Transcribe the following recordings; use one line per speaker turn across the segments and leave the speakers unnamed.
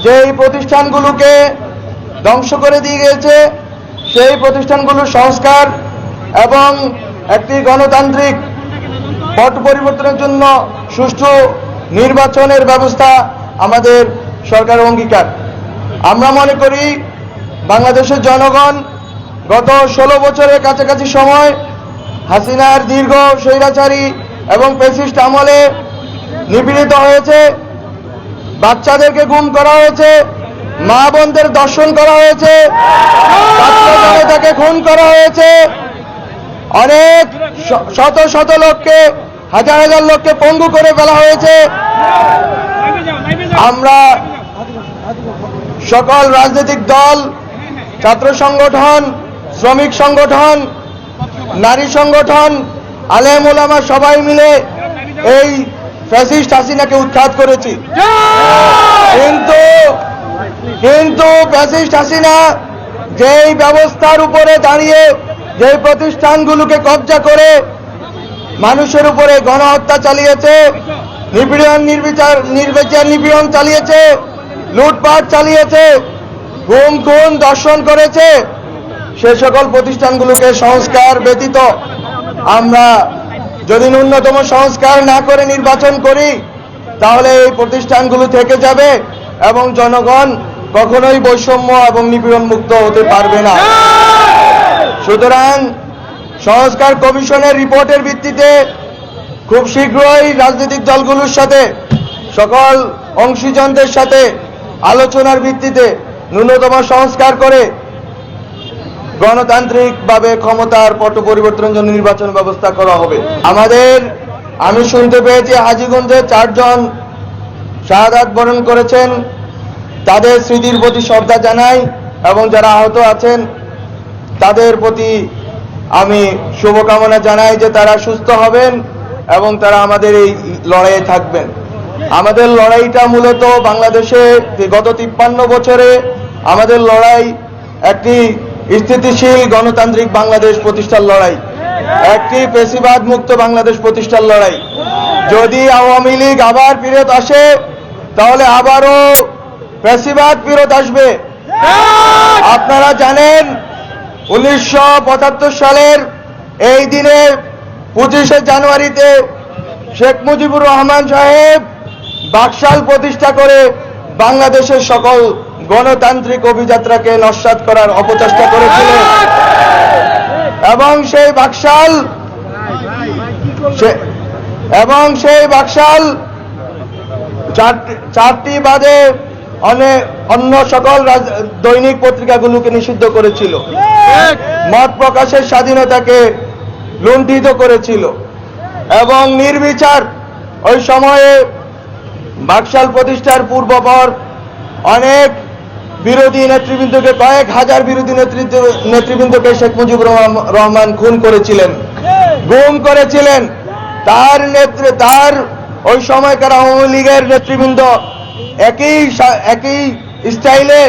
যেই প্রতিষ্ঠানগুলোকে ধ্বংস করে দিয়ে গিয়েছে সেই প্রতিষ্ঠানগুলোর সংস্কার এবং একটি গণতান্ত্রিক পট পরিবর্তনের জন্য সুষ্ঠু নির্বাচনের ব্যবস্থা আমাদের সরকারের অঙ্গীকার। আমরা মনে করি বাংলাদেশের জনগণ গত 16 বছরের কাছাকাছি সময় হাসিনার দীর্ঘ স্বৈরাচারী এবং ফ্যাসিস্ট আমলে নিপীড়িত হয়েছে, বাচ্চাদেরকে গুম করা হয়েছে, মা বোনদের ধর্ষণ করা হয়েছে, ছাত্র জনতাকে খুন করা হয়েছে, অনেক শত শত লোককে, হাজার হাজার লোককে পঙ্গু করে ফেলা হয়েছে। আমরা সকল রাজনৈতিক দল, ছাত্র সংগঠন, শ্রমিক সংগঠন, নারী সংগঠন, আলেম ওলামা সবাই মিলে এই ফ্যাসিস্ট হাসিনাকে উৎখাত করেছি। কিন্তু ফ্যাসিস্ট হাসিনা যেই ব্যবস্থার উপরে দাঁড়িয়ে যেই প্রতিষ্ঠানগুলোকে কব্জা করে মানুষের উপরে গণহত্যা চালিয়েছে, নির্বিচার নিপীড়ন চালিয়েছে, লুটপাট চালিয়েছে, গুম খুন ধর্ষণ করেছে, সে সকল প্রতিষ্ঠানগুলোকে সংস্কার ব্যতীত আমরা যদি ন্যূনতম সংস্কার না করে নির্বাচন করি তাহলে এই প্রতিষ্ঠানগুলো থেকে যাবে এবং জনগণ কখনোই বৈষম্য এবং নিপীড়ন মুক্ত হতে পারবে না। সুতরাং সংস্কার কমিশনের রিপোর্টের ভিত্তিতে খুব শীঘ্রই রাজনৈতিক দলগুলোর সাথে, সকল অংশীজনদের সাথে আলোচনার ভিত্তিতে ন্যূনতম সংস্কার করে গণতান্ত্রিকভাবে ক্ষমতার পট পরিবর্তনের জন্য নির্বাচন ব্যবস্থা করা হবে। আমি শুনতে পেয়েছি হাজীগঞ্জে 4 জন শাহাদাত বরণ করেছেন, তাদের স্মৃতির প্রতি শ্রদ্ধা জানাই এবং যারা আহত আছেন তাদের প্রতি আমি শুভকামনা জানাই যে তারা সুস্থ হবেন এবং তারা আমাদের এই লড়াইয়ে থাকবেন। আমাদের লড়াইটা মূলত বাংলাদেশে গত 53 বছরে আমাদের লড়াই একটি স্থিতিশীল গণতান্ত্রিক বাংলাদেশ প্রতিষ্ঠার লড়াই, একটি ফ্যাসিবাদ মুক্ত বাংলাদেশ প্রতিষ্ঠার লড়াই। যদি আওয়ামী লীগ আবার ফিরত আসে তাহলে আবারও ফ্যাসিবাদ ফিরত আসবে। আপনারা জানেন 1975 সালের এই দিনে 25শে জানুয়ারিতে শেখ মুজিবুর রহমান সাহেব বাকশাল প্রতিষ্ঠা করে বাংলাদেশের সকল গণতান্ত্রিক অভিযাত্রাকে নস্যাৎ করার অপচেষ্টা করেছিলেন এবং সেই বাকশাল 4টি বাদে অন্য সকল দৈনিক পত্রিকাগুলোকে নিষিদ্ধ করেছিল, মত প্রকাশের স্বাধীনতাকে লুণ্ঠিত করেছিল এবং নির্বিচার ওই সময়ে বাকশাল প্রতিষ্ঠার পূর্বপর অনেক বিরোধী নেতৃবৃন্দকে, কয়েক হাজার বিরোধী নেতৃবৃন্দকে শেখ মুজিবুর রহমান খুন করেছিলেন, গুম করেছিলেন। তার ওই সময়কার আওয়ামী লীগের নেতৃবৃন্দ একই স্টাইলে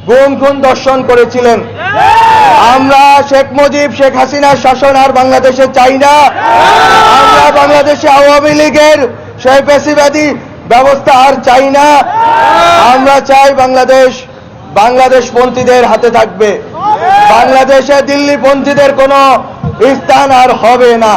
গুম খুন ধর্ষণ করেছিলেন। আমরা শেখ মুজিব, শেখ হাসিনার শাসন আর বাংলাদেশে চাই না। আমরা বাংলাদেশে আওয়ামী লীগের সেই ফ্যাসিবাদী ব্যবস্থা আর চাই না। আমরা চাই বাংলাদেশ পন্থীদের হাতে থাকবে, বাংলাদেশে দিল্লি পন্থীদের কোনো স্থান আর হবে না।